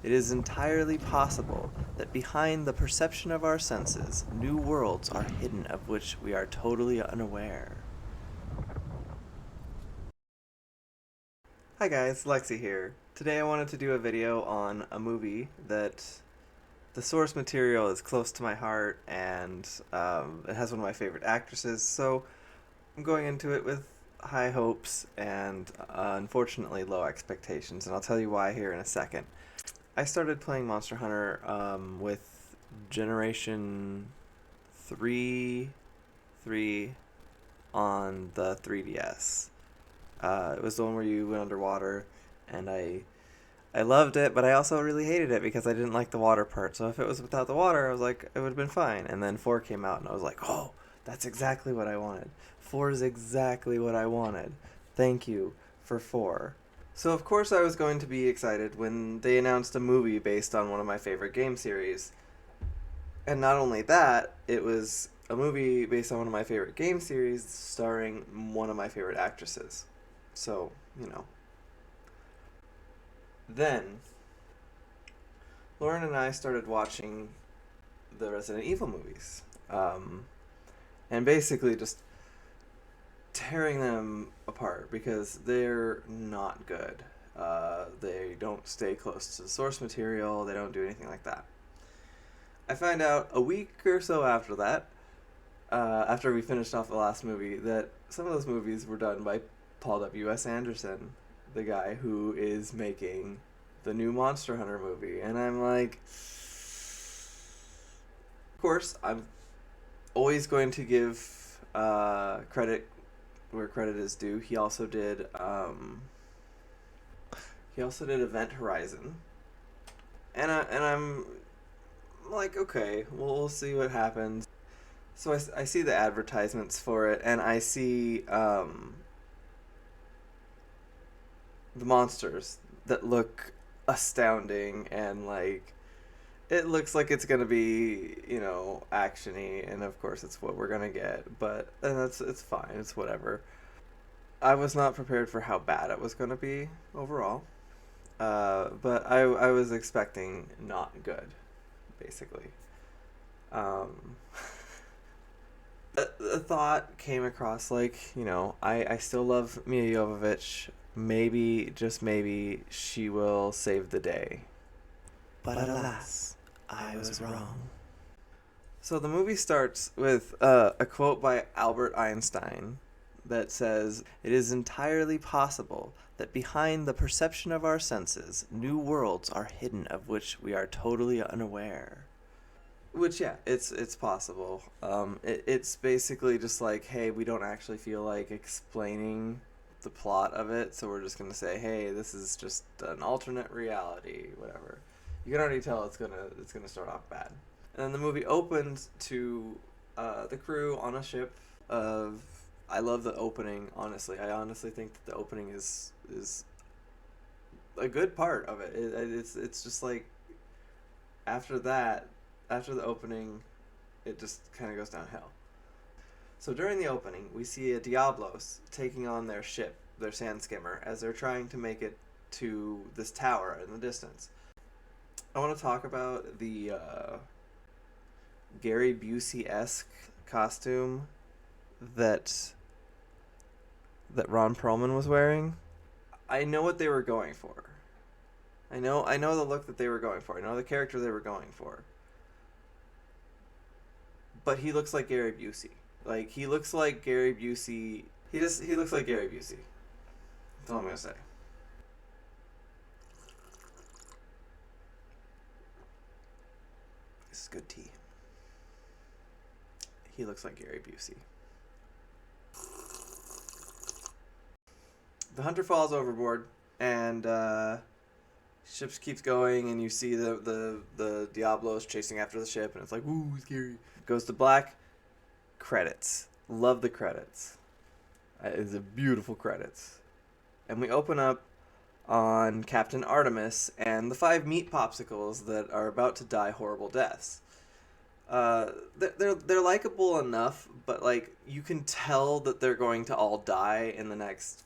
It is entirely possible that behind the perception of our senses, new worlds are hidden of which we are totally unaware. Hi guys, Lexi here. Today I wanted to do a video on a movie that the source material is close to my heart and it has one of my favorite actresses, so I'm going into it with high hopes and unfortunately low expectations, and I'll tell you why here in a second. I started playing Monster Hunter with Generation 3, 3 on the 3DS. It was the one where you went underwater, and I loved it, but I also really hated it because I didn't like the water part. So if it was without the water, I was like, it would have been fine. And then 4 came out, and I was like, oh, that's exactly what I wanted. 4 is exactly what I wanted. Thank you for 4. So of course I was going to be excited when they announced a movie based on one of my favorite game series. And not only that, it was a movie based on one of my favorite game series starring one of my favorite actresses. So, you know. Then, Lauren and I started watching the Resident Evil movies. And basically just tearing them apart because they're not good. They don't stay close to the source material, they don't do anything like that. I find out a week or so after that, after we finished off the last movie, that some of those movies were done by Paul W.S. Anderson, the guy who is making the new Monster Hunter movie. And I'm like, of course, I'm always going to give credit where credit is due. He also did Event Horizon, and I'm like, okay, well, we'll see what happens. So I see the advertisements for it, and I see the monsters that look astounding, and like it looks like it's gonna be, actiony, and of course it's what we're gonna get. But and it's fine, it's whatever. I was not prepared for how bad it was gonna be overall. But I was expecting not good, basically. Um, a thought came across like, I still love Mia Jovovich. Maybe, just maybe, she will save the day. But alas, I was wrong. So the movie starts with a quote by Albert Einstein that says, "It is entirely possible that behind the perception of our senses, new worlds are hidden of which we are totally unaware." Which, yeah, it's possible. It's basically just like, hey, we don't actually feel like explaining the plot of it, so we're just gonna say, hey, this is just an alternate reality, whatever. You can already tell it's gonna start off bad. And then the movie opens to the crew on a ship. Of I love the opening. Honestly, I honestly think that the opening is a good part of it. It's just like after that, after the opening, it just kind of goes downhill. So during the opening, we see a Diablos taking on their ship, their sand skimmer, as they're trying to make it to this tower in the distance. I want to talk about the Gary Busey-esque costume that Ron Perlman was wearing. I know what they were going for. I know the look that they were going for. I know the character they were going for. But he looks like Gary Busey. Like he looks like Gary Busey. He looks like Gary Busey. That's all I'm gonna say. This is good tea. He looks like Gary Busey. The hunter falls overboard, and ship keeps going, and you see the Diablos chasing after the ship, and it's like, ooh, scary. Goes to black. Credits. Love the credits. It's a beautiful credits. And we open up on Captain Artemis and the 5 meat popsicles that are about to die horrible deaths. They're likable enough, but like you can tell that they're going to all die in the next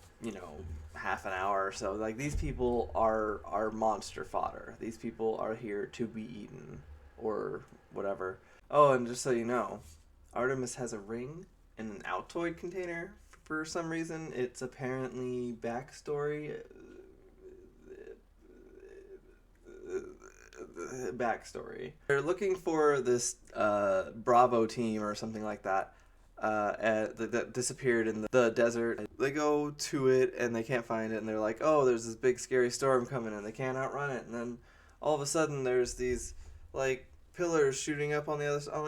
half an hour or so. Like, these people are monster fodder. These people are here to be eaten or whatever. Oh, and just so you know, Artemis has a ring in an Altoid container for some reason. It's apparently backstory. Backstory. They're looking for this Bravo team or something like that that disappeared in the desert. They go to it and they can't find it, and they're like, oh, there's this big scary storm coming and they can't outrun it. And then all of a sudden there's these like pillars shooting up on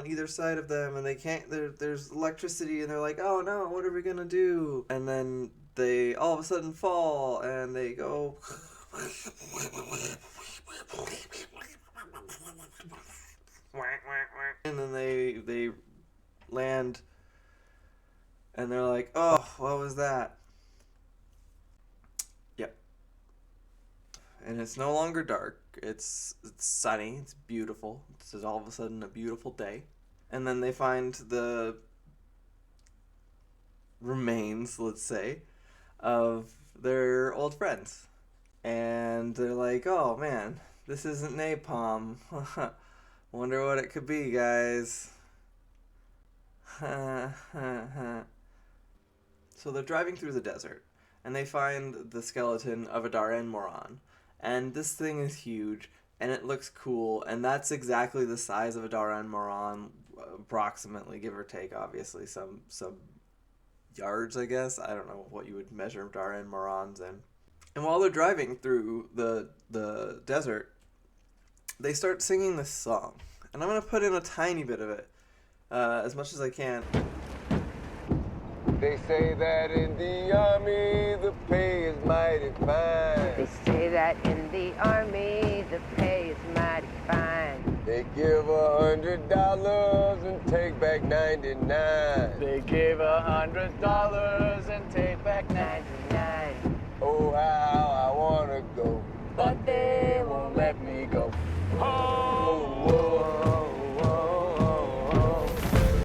either side of them, and they can't. There's electricity, and they're like, oh no, what are we gonna do? And then they all of a sudden fall and they go. And then they land, and they're like, oh, what was that? Yep. And it's no longer dark. It's sunny. It's beautiful. It's all of a sudden a beautiful day. And then they find the remains, let's say, of their old friends. And they're like, oh man, this isn't napalm. Wonder what it could be, guys. So they're driving through the desert, and they find the skeleton of a Daren Moran. And this thing is huge, and it looks cool, and that's exactly the size of a Daren Moran, approximately, give or take, obviously, some yards, I guess. I don't know what you would measure Daren Morans in. And while they're driving through the desert, they start singing this song. And I'm going to put in a tiny bit of it, as much as I can. They say that in the army the pay is mighty fine. They say that in the army the pay is mighty fine. They give $100 and take back 99. They give $100 and take back 99. Oh, how I wanna go, but they won't let me go. oh, whoa, whoa, whoa.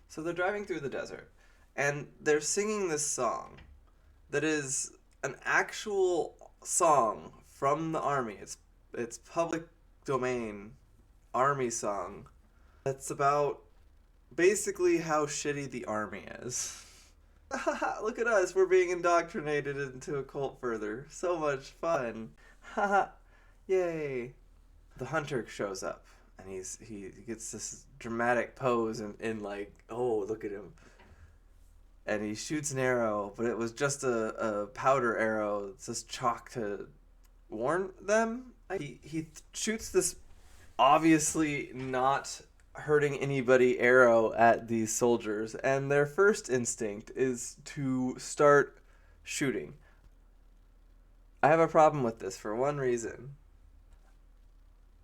So they're driving through the desert, and they're singing this song that is an actual song from the army. It's public domain army song that's about basically how shitty the army is. Look at us, we're being indoctrinated into a cult further. So much fun. Haha. Yay. The hunter shows up, and he gets this dramatic pose and like, oh, look at him. And he shoots an arrow, but it was just a powder arrow. It's just chalk to warn them. He shoots this obviously not hurting anybody arrow at these soldiers, and their first instinct is to start shooting. I have a problem with this for one reason.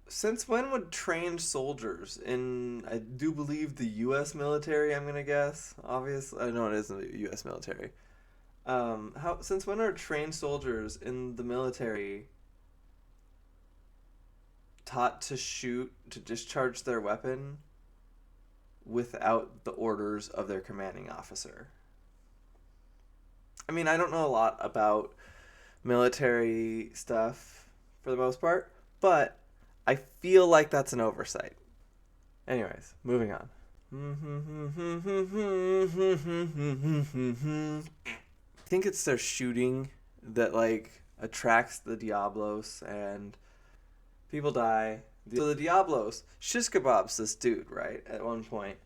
Since when would trained soldiers in, I do believe, the U.S. military, I'm gonna guess, obviously, I know it isn't the U.S. military. Since when are trained soldiers in the military taught to shoot, to discharge their weapon without the orders of their commanding officer? I mean, I don't know a lot about military stuff for the most part, but I feel like that's an oversight. Anyways, moving on. I think it's their shooting that like attracts the Diablos, and people die. So the Diablos shish kebabs this dude, right, at one point.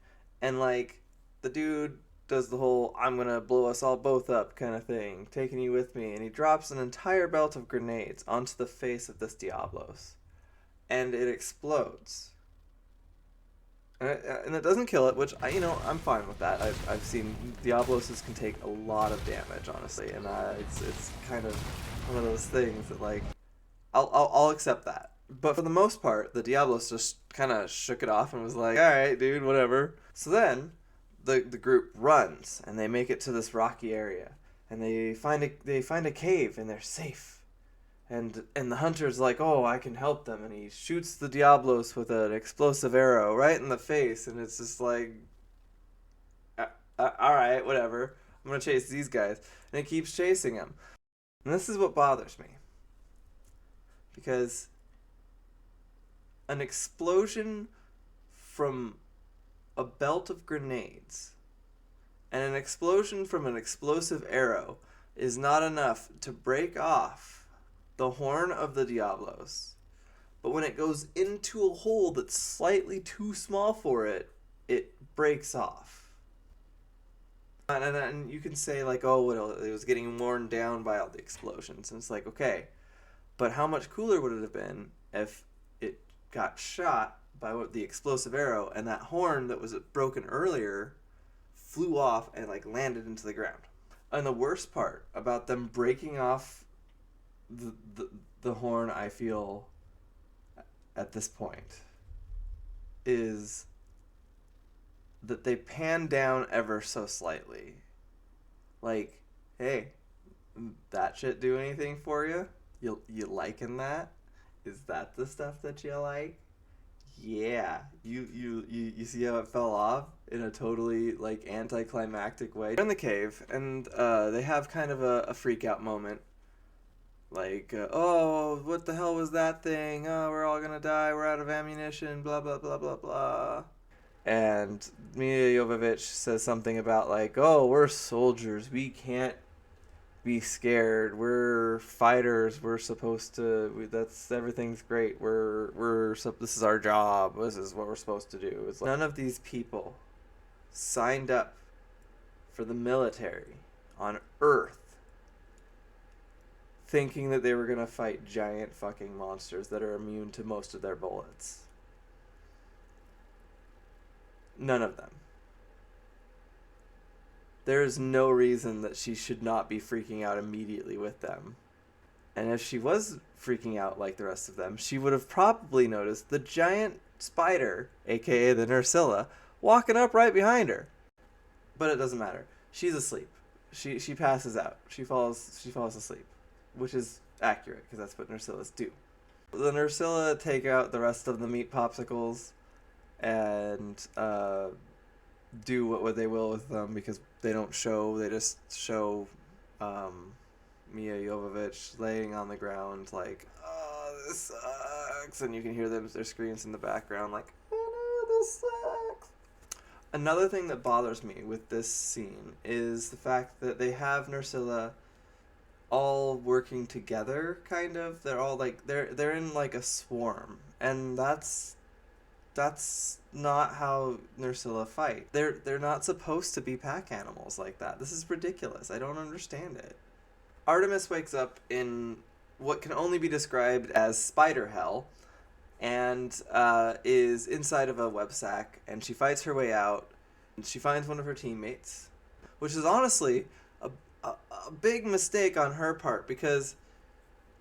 And like the dude does the whole I'm gonna blow us all both up kind of thing, taking you with me, and he drops an entire belt of grenades onto the face of this Diablos. And it explodes. And it doesn't kill it, which I'm fine with that. I've seen Diabloses can take a lot of damage, honestly, and it's kind of one of those things that like I'll accept that. But for the most part, the Diablos just kind of shook it off and was like, all right, dude, whatever. So then the group runs, and they make it to this rocky area, and they find a cave, and they're safe. And the hunter's like, oh, I can help them, and he shoots the Diablos with an explosive arrow right in the face, and it's just like, all right, whatever. I'm gonna chase these guys, and it keeps chasing him. And this is what bothers me. Because an explosion from a belt of grenades and an explosion from an explosive arrow is not enough to break off the horn of the Diablos. But when it goes into a hole that's slightly too small for it, it breaks off. And you can say, like, oh, well, it was getting worn down by all the explosions. And it's like, okay, but how much cooler would it have been if it got shot by the explosive arrow and that horn that was broken earlier flew off and, like, landed into the ground? And the worst part about them breaking off the horn, I feel, at this point, is that they pan down ever so slightly. Like, hey, that shit do anything for you? You liking that? Is that the stuff that you like? Yeah. You see how it fell off in a totally, like, anticlimactic way? They're in the cave, and they have kind of a freak out moment. Like, oh, what the hell was that thing? Oh, we're all gonna die. We're out of ammunition. Blah, blah, blah, blah, blah. And Mia Jovovich says something about, like, oh, we're soldiers. We can't be scared. We're fighters. We're supposed to. Everything's great. This is our job. This is what we're supposed to do. It's like, none of these people signed up for the military on Earth thinking that they were going to fight giant fucking monsters that are immune to most of their bullets. None of them. There is no reason that she should not be freaking out immediately with them. And if she was freaking out like the rest of them, she would have probably noticed the giant spider, aka the Nursilla, walking up right behind her. But it doesn't matter. She's asleep. She passes out. She falls asleep. Which is accurate, because that's what Nursillas do. The Nursilla take out the rest of the meat popsicles and do what they will with them, because they don't show. They just show Mia Jovovich laying on the ground like, oh, this sucks. And you can hear their screams in the background like, oh no, this sucks. Another thing that bothers me with this scene is the fact that they have Nursilla all working together, kind of. They're all like they're in like a swarm, and that's not how Nursilla fight. They're not supposed to be pack animals like that. This is ridiculous. I don't understand it. Artemis wakes up in what can only be described as spider hell, and is inside of a web sack, and she fights her way out, and she finds one of her teammates, which is honestly a big mistake on her part, because,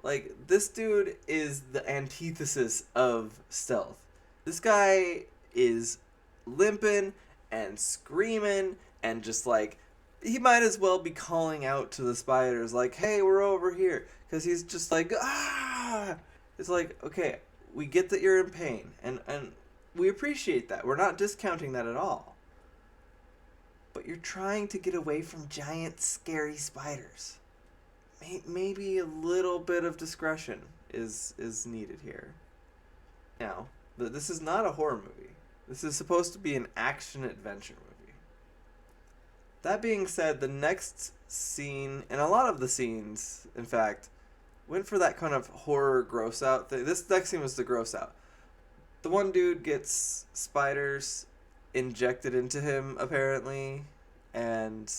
like, this dude is the antithesis of stealth. This guy is limping and screaming and just, like, he might as well be calling out to the spiders like, hey, we're over here, because he's just like, ah. It's like, okay, we get that you're in pain, and we appreciate that. We're not discounting that at all. But you're trying to get away from giant, scary spiders. Maybe a little bit of discretion is needed here. Now, this is not a horror movie. This is supposed to be an action-adventure movie. That being said, the next scene, and a lot of the scenes, in fact, went for that kind of horror gross-out thing. This next scene was the gross-out. The one dude gets spiders injected into him, apparently, and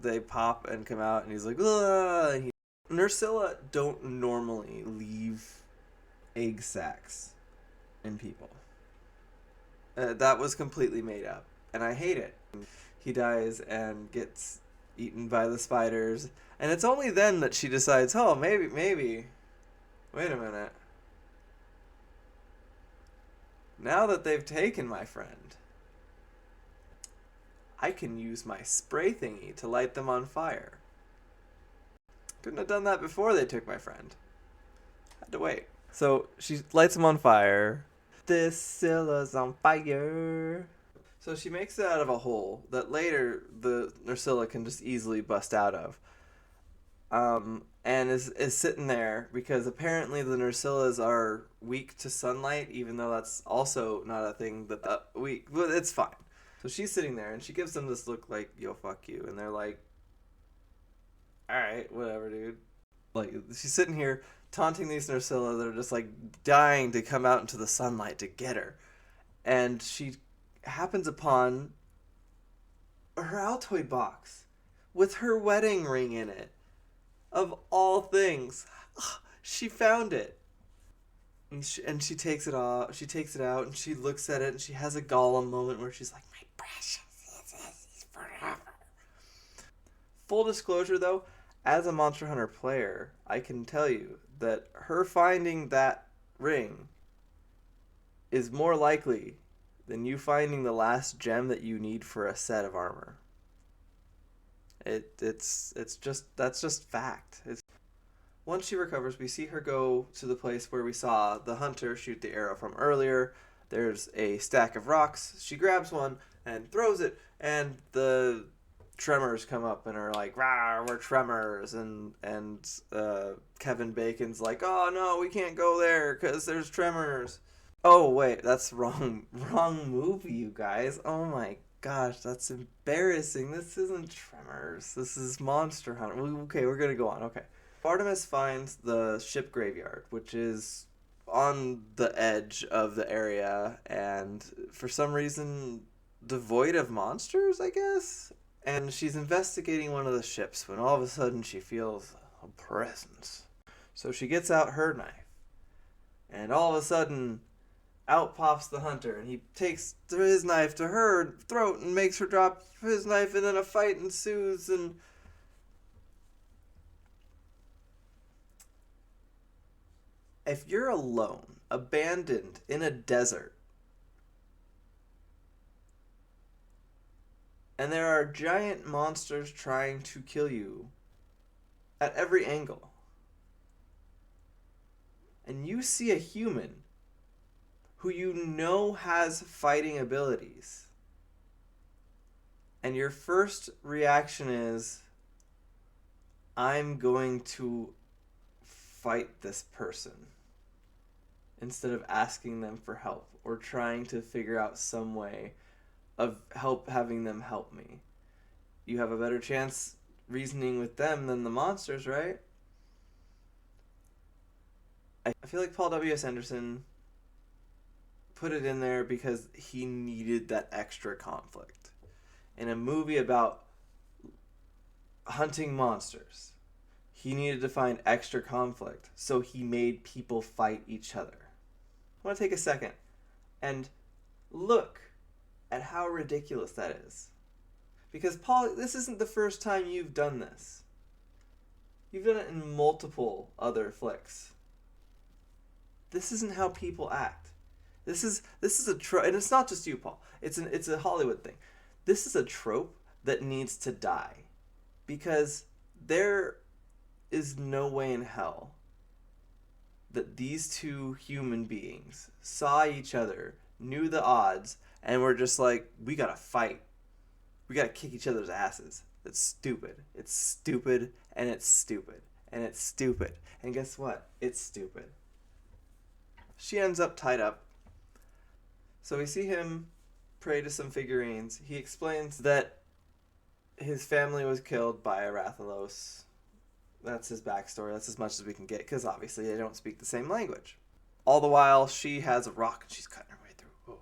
they pop and come out, and he's like, ugh. Nursilla don't normally leave egg sacs in people. That was completely made up, and I hate it. He dies and gets eaten by the spiders, and it's only then that she decides, oh, maybe, wait a minute. Now that they've taken my friend, I can use my spray thingy to light them on fire. Couldn't have done that before they took my friend. Had to wait. So she lights him on fire. This Scylla's on fire. So she makes it out of a hole that later the Nursilla can just easily bust out of. and is sitting there because apparently the Nursillas are weak to sunlight, even though that's also not a thing that weak. But it's fine. So she's sitting there and she gives them this look like, yo, fuck you. And they're like, all right, whatever, dude. Like, she's sitting here taunting these Nursilla that are just like dying to come out into the sunlight to get her. And she happens upon her Altoid box with her wedding ring in it. Of all things, she found it. And she takes it off. She takes it out and she looks at it and she has a Gollum moment where she's like, my precious, this is forever. Full disclosure though, as a Monster Hunter player, I can tell you that her finding that ring is more likely than you finding the last gem that you need for a set of armor. That's just fact. Once she recovers, we see her go to the place where we saw the hunter shoot the arrow from earlier. There's a stack of rocks. She grabs one and throws it, and the tremors come up and are like, "Rah, we're tremors," and Kevin Bacon's like, "Oh no, we can't go there because there's tremors." Oh wait, that's wrong movie, you guys. Oh my gosh, that's embarrassing. This isn't Tremors. This is Monster Hunter. Okay, we're gonna go on. Okay. Artemis finds the ship graveyard, which is on the edge of the area and for some reason devoid of monsters, I guess. And she's investigating one of the ships when all of a sudden she feels a presence. So she gets out her knife. And all of a sudden, out pops the hunter, and he takes his knife to her throat and makes her drop his knife, and then a fight ensues, and if you're alone, abandoned in a desert, and there are giant monsters trying to kill you at every angle, and you see a human who you know has fighting abilities, and your first reaction is, I'm going to fight this person, instead of asking them for help or trying to figure out some way of having them help me. You have a better chance reasoning with them than the monsters, right? I feel like Paul W.S. Anderson put it in there because he needed that extra conflict. In a movie about hunting monsters, he needed to find extra conflict, so he made people fight each other. I want to take a second and look at how ridiculous that is. Because, Paul, this isn't the first time you've done this. You've done it in multiple other flicks. This isn't how people act. This is a trope, and it's not just you, Paul. It's a Hollywood thing. This is a trope that needs to die, because there is no way in hell that these two human beings saw each other, knew the odds, and were just like, we gotta fight. We gotta kick each other's asses. That's stupid. It's stupid, and it's stupid, and it's stupid. And guess what? It's stupid. She ends up tied up. So we see him pray to some figurines. He explains that his family was killed by a Rathalos. That's his backstory. That's as much as we can get, because obviously they don't speak the same language. All the while, she has a rock and she's cutting her way through. Whoa.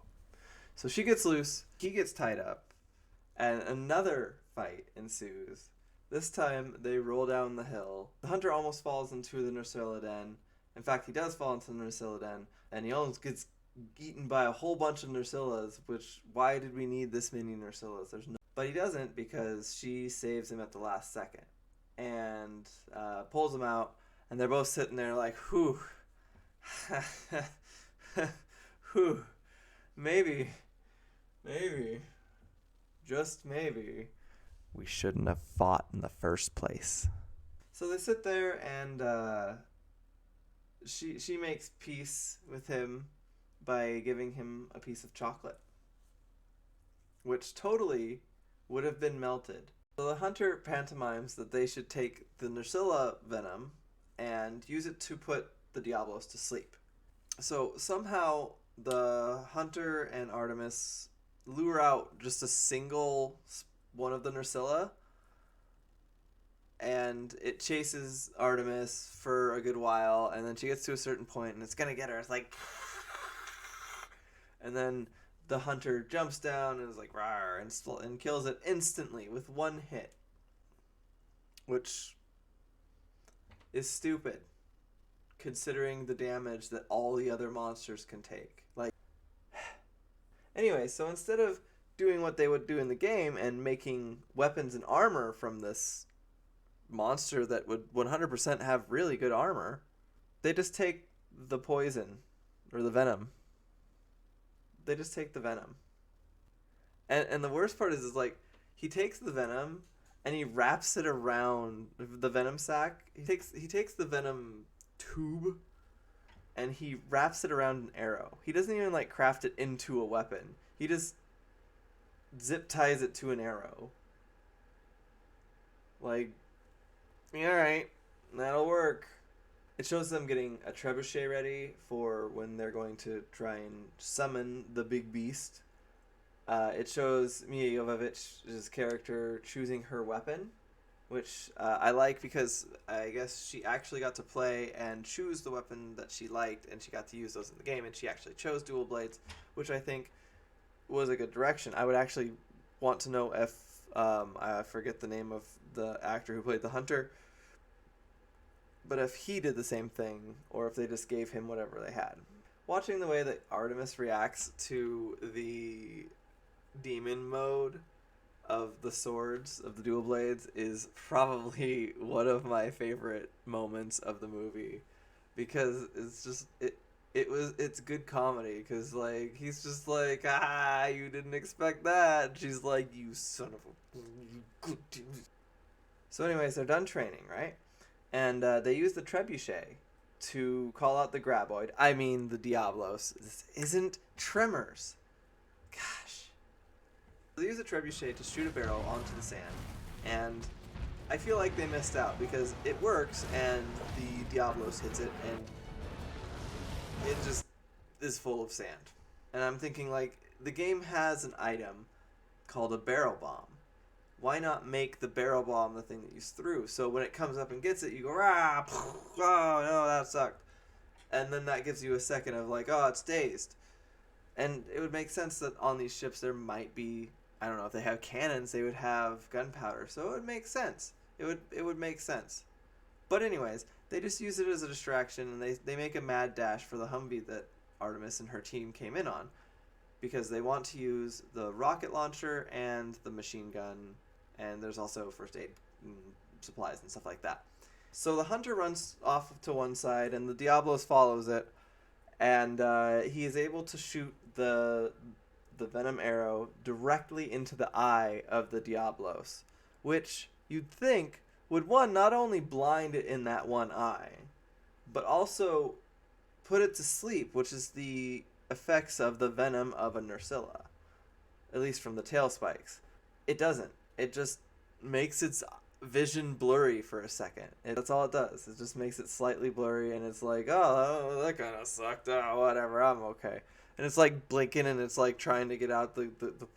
So she gets loose. He gets tied up. And another fight ensues. This time, they roll down the hill. The hunter almost falls into the Nursilla den. In fact, he does fall into the Nursilla den. And he almost gets eaten by a whole bunch of Nursillas, which, why did we need this many Nursillas? But he doesn't, because she saves him at the last second. And pulls him out, and they're both sitting there like, whew, whew, maybe, just maybe, we shouldn't have fought in the first place. So they sit there, and she makes peace with him by giving him a piece of chocolate, which totally would have been melted So the hunter pantomimes that they should take the Nursilla venom and use it to put the Diablos to sleep. So somehow the hunter and Artemis lure out just a single one of the Nursilla, and it chases Artemis for a good while, and then she gets to a certain point and it's gonna get her. It's like, and then the hunter jumps down and is like, rawr, and kills it instantly with one hit, which is stupid considering the damage that all the other monsters can take. Like, anyway, so instead of doing what they would do in the game and making weapons and armor from this monster that would 100% have really good armor, they just take the poison or the venom. They just take the venom. And the worst part is like, he takes the venom and he wraps it around the venom sac. He takes the venom tube and he wraps it around an arrow. He doesn't even like craft it into a weapon. He just zip ties it to an arrow. Like, yeah, alright, that'll work. It shows them getting a trebuchet ready for when they're going to try and summon the big beast. It shows Milla Jovovich's character choosing her weapon, which I like because I guess she actually got to play and choose the weapon that she liked, and she got to use those in the game, and she actually chose dual blades, which I think was a good direction. I would actually want to know if, I forget the name of the actor who played the hunter, but if he did the same thing, or if they just gave him whatever they had. Watching the way that Artemis reacts to the demon mode of the swords, of the dual blades, is probably one of my favorite moments of the movie, because it's just, it's good comedy, because like, he's just like, you didn't expect that, and she's like, you son of a... So anyways, they're done training, right? And they use the trebuchet to call out the graboid. I mean, the Diablos. This isn't Tremors. Gosh. They use the trebuchet to shoot a barrel onto the sand. And I feel like they missed out because it works and the Diablos hits it and it just is full of sand. And I'm thinking, like, the game has an item called a barrel bomb. Why not make the barrel bomb the thing that you threw? So when it comes up and gets it, you go, oh no, that sucked. And then that gives you a second of like, oh, it's dazed. And it would make sense that on these ships there might be, I don't know, if they have cannons, they would have gunpowder. So it would make sense. It would make sense. But anyways, they just use it as a distraction, and they make a mad dash for the Humvee that Artemis and her team came in on, because they want to use the rocket launcher and the machine gun, and there's also first aid supplies and stuff like that. So the hunter runs off to one side, and the Diablos follows it, and he is able to shoot the venom arrow directly into the eye of the Diablos, which you'd think would, one, not only blind it in that one eye, but also put it to sleep, which is the effects of the venom of a Nursilla, at least from the tail spikes. It doesn't. It just makes its vision blurry for a second. That's all it does. It just makes it slightly blurry, and it's like, oh, that kind of sucked. Oh, whatever, I'm okay. And it's like blinking, and it's like trying to get out the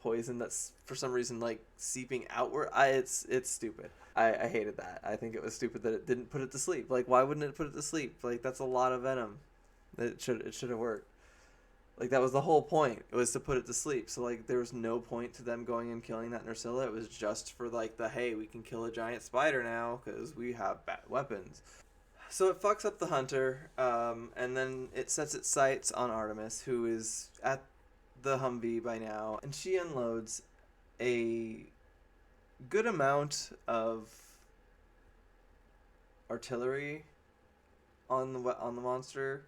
poison that's for some reason like seeping outward. It's stupid. I hated that. I think it was stupid that it didn't put it to sleep. Like, why wouldn't it put it to sleep? Like, that's a lot of venom. It should have worked. Like, that was the whole point. It was to put it to sleep. So, like, there was no point to them going and killing that Nursilla. It was just for, like, hey, we can kill a giant spider now because we have bad weapons. So it fucks up the hunter, and then it sets its sights on Artemis, who is at the Humvee by now. And she unloads a good amount of artillery on the monster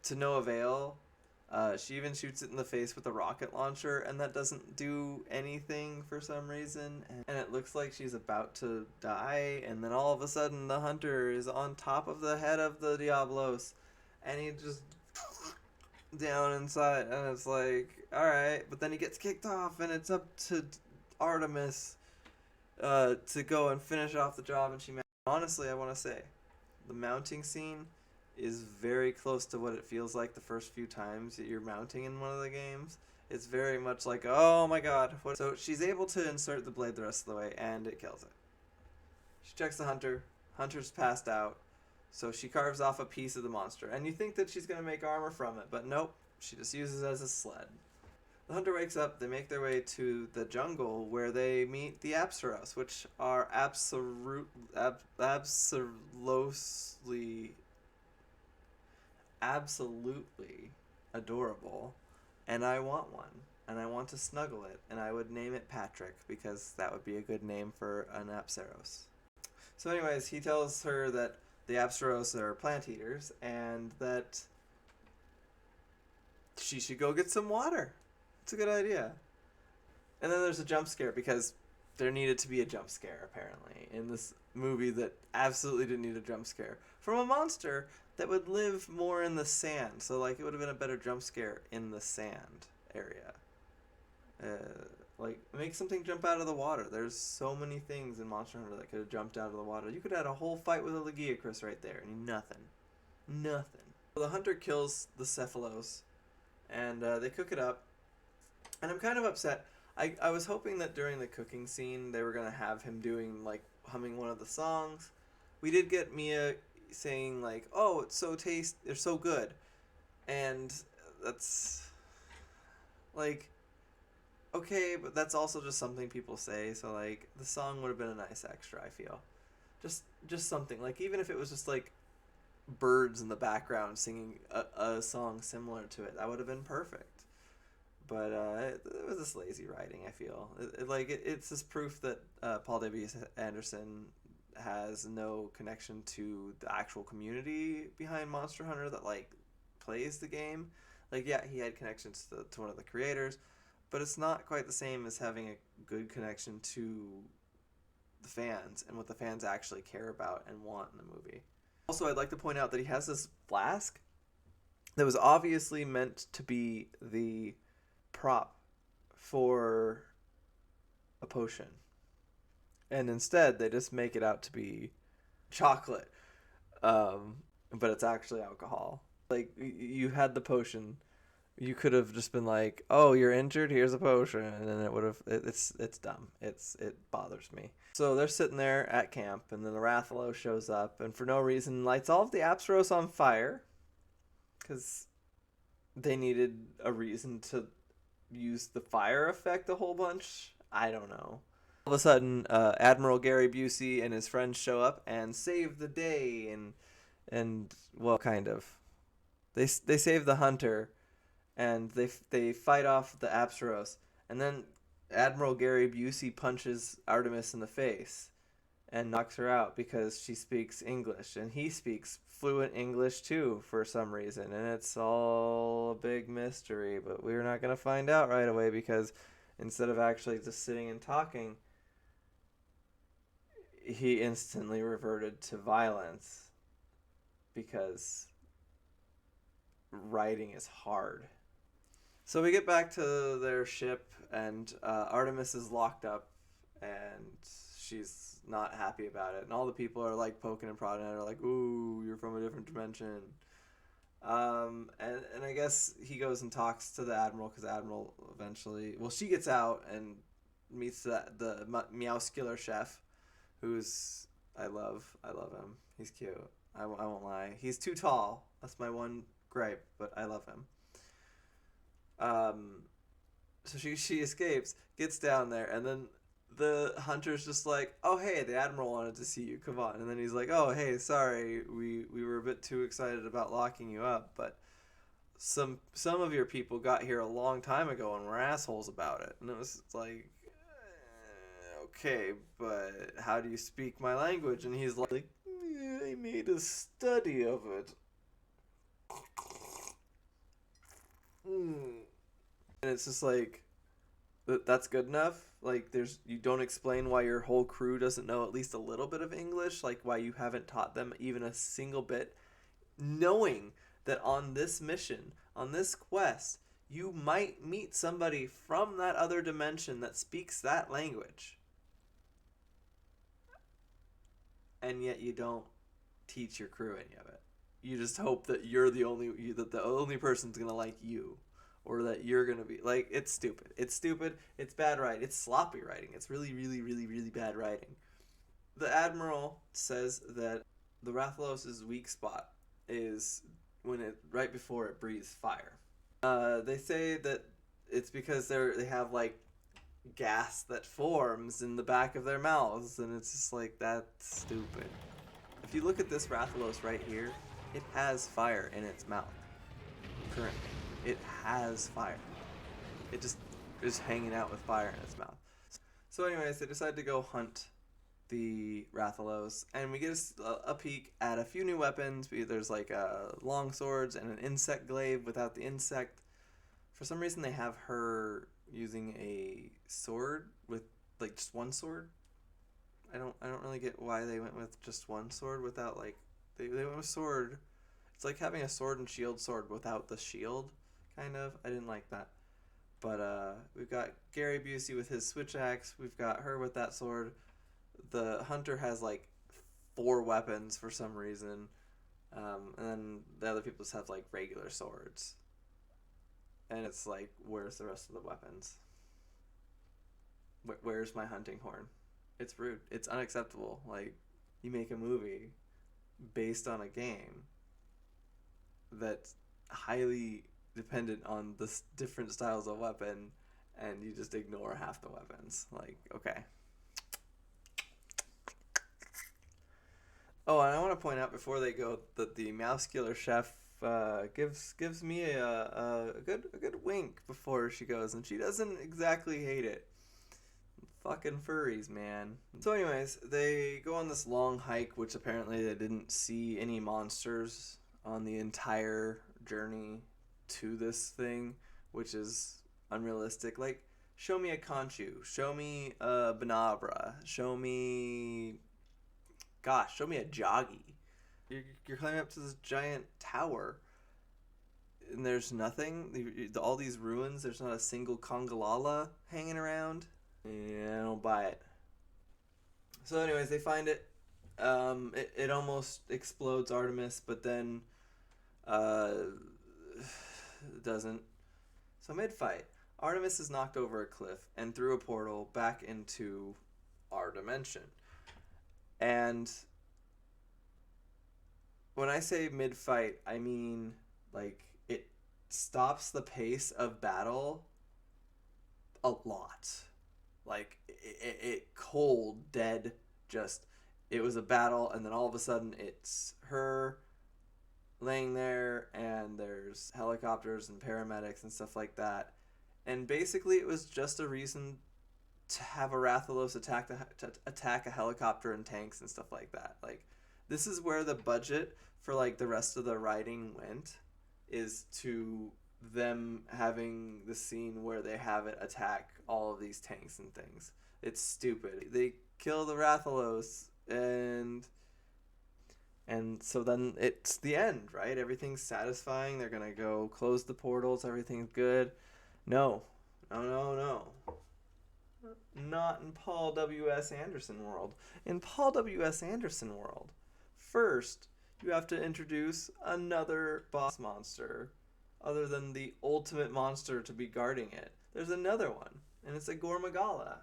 to no avail. She even shoots it in the face with a rocket launcher, and that doesn't do anything for some reason. And it looks like she's about to die, and then all of a sudden the hunter is on top of the head of the Diablos, and he just down inside, and it's like, alright, but then he gets kicked off, and it's up to Artemis. to go and finish off the job, and she honestly, I want to say the mounting scene is very close to what it feels like the first few times that you're mounting in one of the games. It's very much like, oh my god. So she's able to insert the blade the rest of the way, and it kills it. She checks the hunter. Hunter's passed out. So she carves off a piece of the monster. And you think that she's going to make armor from it, but nope. She just uses it as a sled. The hunter wakes up. They make their way to the jungle where they meet the Apsaros, which are absolutely adorable. And I want one. And I want to snuggle it. And I would name it Patrick, because that would be a good name for an Apsaros. So anyways, he tells her that the Apsaros are plant eaters and that she should go get some water. It's a good idea. And then there's a jump scare, because there needed to be a jump scare, apparently, in this movie that absolutely didn't need a jump scare. From a monster that would live more in the sand. So, like, it would have been a better jump scare in the sand area. Like, make something jump out of the water. There's so many things in Monster Hunter that could have jumped out of the water. You could have had a whole fight with a Legiacris right there, and nothing. So the hunter kills the Cephalos, and they cook it up. And I'm kind of upset. I was hoping that during the cooking scene they were going to have him doing, like, humming one of the songs. We did get Mia saying, like, oh, it's so they're so good. And that's, like, okay, but that's also just something people say. So, like, the song would have been a nice extra, I feel. Just something. Like, even if it was just, like, birds in the background singing a song similar to it, that would have been perfect. But it was just lazy writing, I feel. It's just proof that Paul W. Anderson has no connection to the actual community behind Monster Hunter that, like, plays the game. Like, yeah, he had connections to one of the creators, but it's not quite the same as having a good connection to the fans and what the fans actually care about and want in the movie. Also, I'd like to point out that he has this flask that was obviously meant to be the prop for a potion, and instead they just make it out to be chocolate, but it's actually alcohol. Like, you had the potion, you could have just been like, oh, you're injured, here's a potion, and then it would have, it's dumb. It bothers me. So they're sitting there at camp, and then the Rathalos shows up, and for no reason lights all of the Apsaros on fire, because they needed a reason to use the fire effect a whole bunch. I don't know. All of a sudden, Admiral Gary Busey and his friends show up and save the day, and well, kind of. They save the hunter, and they fight off the Apsaros, and then Admiral Gary Busey punches Artemis in the face and knocks her out because she speaks English, and he speaks fluent English too for some reason, and it's all a big mystery, but we're not going to find out right away, because instead of actually just sitting and talking, he instantly reverted to violence, because writing is hard. So we get back to their ship, and Artemis is locked up, and she's not happy about it, and all the people are, like, poking and prodding at her, like, ooh, you're from a different dimension. And I guess he goes and talks to the Admiral, because Admiral eventually, well, she gets out and meets the Meowscular chef, who's, I love him. He's cute. I won't lie. He's too tall. That's my one gripe, but I love him. So she escapes, gets down there, and then the hunter's just like, oh, hey, the Admiral wanted to see you, come on. And then he's like, oh, hey, sorry, we were a bit too excited about locking you up, but some of your people got here a long time ago and were assholes about it. And it was like, okay, but how do you speak my language? And he's like, I made a study of it. And it's just like, that's good enough. Like, you don't explain why your whole crew doesn't know at least a little bit of English, like why you haven't taught them even a single bit, knowing that on this mission, on this quest, you might meet somebody from that other dimension that speaks that language. and yet you don't teach your crew any of it. You just hope that that the only person's gonna like you, or that you're gonna be like. It's stupid. It's stupid. It's bad writing. It's sloppy writing. It's really, really, really, really bad writing. The Admiral says that the Rathalos' weak spot is right before it breathes fire. They say that it's because they have like gas that forms in the back of their mouths, and it's just like, that's stupid. If you look at this Rathalos right here, it has fire in its mouth. Currently, it has fire. It just is hanging out with fire in its mouth. So anyways, they decide to go hunt the Rathalos, and we get a peek at a few new weapons. There's like long swords and an insect glaive without the insect. For some reason, they have her using a sword with like just one sword. I don't really get why they went with just one sword without like they went with sword. It's like having a sword and shield sword without the shield, kind of. I didn't like that. But we've got Gary Busey with his switch axe. We've got her with that sword. The hunter has like 4 weapons for some reason, and then the other people just have like regular swords. And it's like, where's the rest of the weapons? Where's my hunting horn? It's rude. It's unacceptable. Like, you make a movie based on a game that's highly dependent on the different styles of weapon, and you just ignore half the weapons. Like, okay. Oh, and I want to point out before they go that the Mousekiller chef gives me a good wink before she goes, and she doesn't exactly hate it. Fucking furries, man. So anyways, they go on this long hike, which apparently they didn't see any monsters on the entire journey to this thing, which is unrealistic. Like, show me a Conchu, show me a Banabra, show me a Joggy. You're climbing up to this giant tower, and there's nothing. All these ruins. There's not a single Congalala hanging around. Yeah, I don't buy it. So, anyways, they find it. It almost explodes Artemis, but then doesn't. So mid-fight, Artemis is knocked over a cliff and through a portal back into our dimension. And when I say mid-fight, I mean, like, it stops the pace of battle a lot. Like, it cold, dead, just, it was a battle, and then all of a sudden it's her laying there, and there's helicopters and paramedics and stuff like that. And basically it was just a reason to have a Rathalos attack a helicopter and tanks and stuff like that. Like, this is where the budget for like the rest of the writing went, is to them having the scene where they have it attack all of these tanks and things. It's stupid. They kill the Rathalos, and so then it's the end, right? Everything's satisfying. They're gonna go close the portals. Everything's good. No. Not in Paul W.S. Anderson world. In Paul W.S. Anderson world, first you have to introduce another boss monster other than the ultimate monster to be guarding it. There's another one, and it's a Gormagala.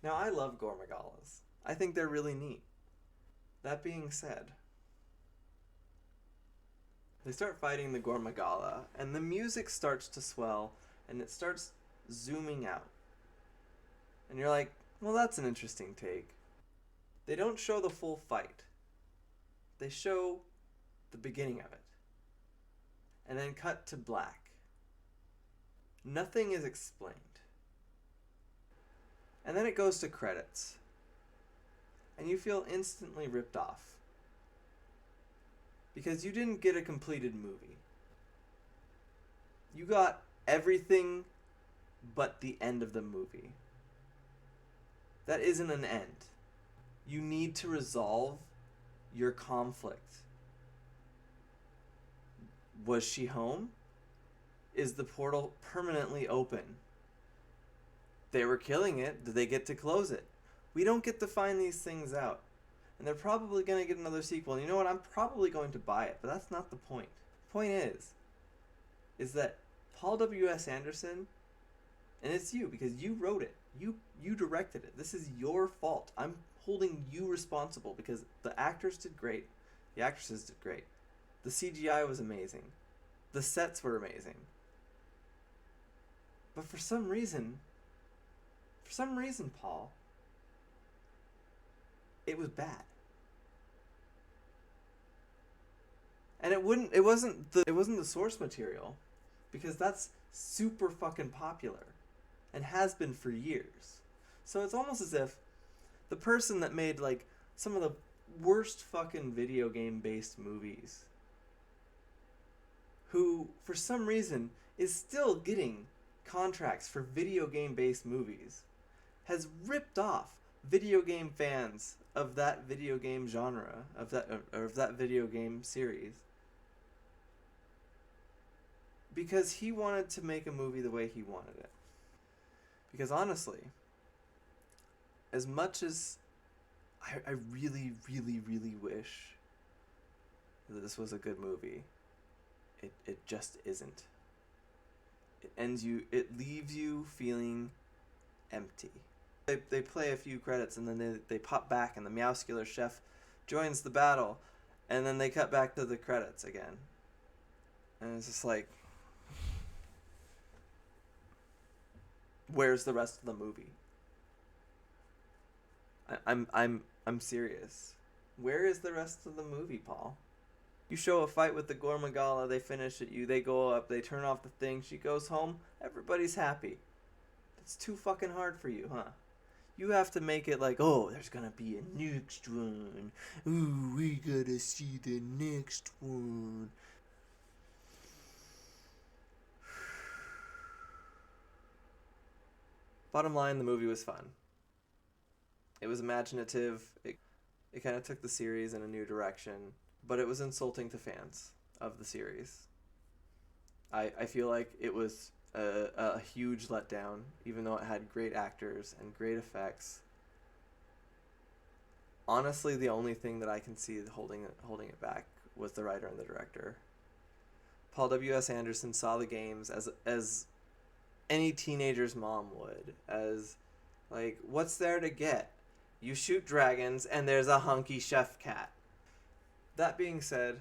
Now, I love Gormagalas. I think they're really neat. That being said, they start fighting the Gormagala, and the music starts to swell, and it starts zooming out. And you're like, well, that's an interesting take. They don't show the full fight. They show the beginning of it. And then cut to black. Nothing is explained. And then it goes to credits. And you feel instantly ripped off. Because you didn't get a completed movie. You got everything but the end of the movie. That isn't an end. You need to resolve your conflict. Was she home? Is the portal permanently open? They were killing it. Did they get to close it? We don't get to find these things out. And they're probably going to get another sequel. And you know what? I'm probably going to buy it, but that's not the point. The point is that Paul W.S. Anderson, and it's you because you wrote it. You directed it. This is your fault. I'm holding you responsible because the actors did great. The actresses did great. The CGI was amazing. The sets were amazing. But for some reason, Paul, it was bad. And it wasn't the source material, because that's super fucking popular and has been for years. So it's almost as if the person that made like some of the worst fucking video game based movies, who for some reason is still getting contracts for video game based movies, has ripped off video game fans of that video game genre, of that video game series, because he wanted to make a movie the way he wanted it. Because honestly, as much as I really, really, really wish that this was a good movie, it just isn't. It leaves you feeling empty. They play a few credits and then they pop back and the Meowscular chef joins the battle, and then they cut back to the credits again. And it's just like, where's the rest of the movie? I'm serious. Where is the rest of the movie, Paul? You show a fight with the Gormagala, they finish at you, they go up, they turn off the thing, she goes home, everybody's happy. That's too fucking hard for you, huh? You have to make it like, oh, there's gonna be a next one. Ooh, we gotta see the next one. Bottom line, the movie was fun. It was imaginative. It kind of took the series in a new direction, but it was insulting to fans of the series. I feel like it was a huge letdown, even though it had great actors and great effects. Honestly, the only thing that I can see holding it back was the writer and the director. Paul W.S. Anderson saw the games as any teenager's mom would, as like, what's there to get? You shoot dragons and there's a hunky chef cat. That being said,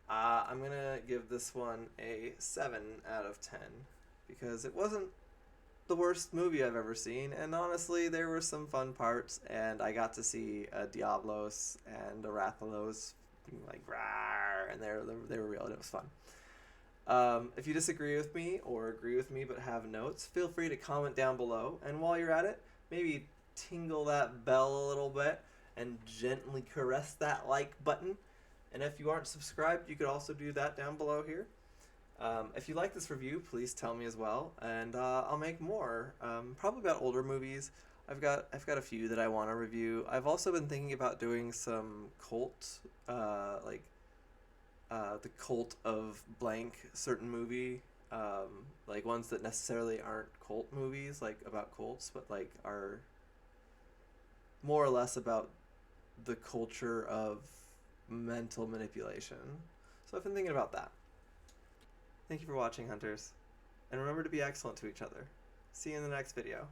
I'm gonna give this one a 7 out of 10, because it wasn't the worst movie I've ever seen, and honestly there were some fun parts, and I got to see a Diablos and a Rathalos being like rawr, and they were real, and it was fun. If you disagree with me or agree with me but have notes, feel free to comment down below, and while you're at it, maybe tingle that bell a little bit and gently caress that like button. And if you aren't subscribed, you could also do that down below here. If you like this review, please tell me as well, and I'll make more, probably about older movies. I've got a few that I want to review. I've also been thinking about doing some cult, the cult of blank certain movie, like ones that necessarily aren't cult movies, like about cults, but like are more or less about the culture of mental manipulation. So I've been thinking about that. Thank you for watching, hunters, and remember to be excellent to each other. See you in the next video.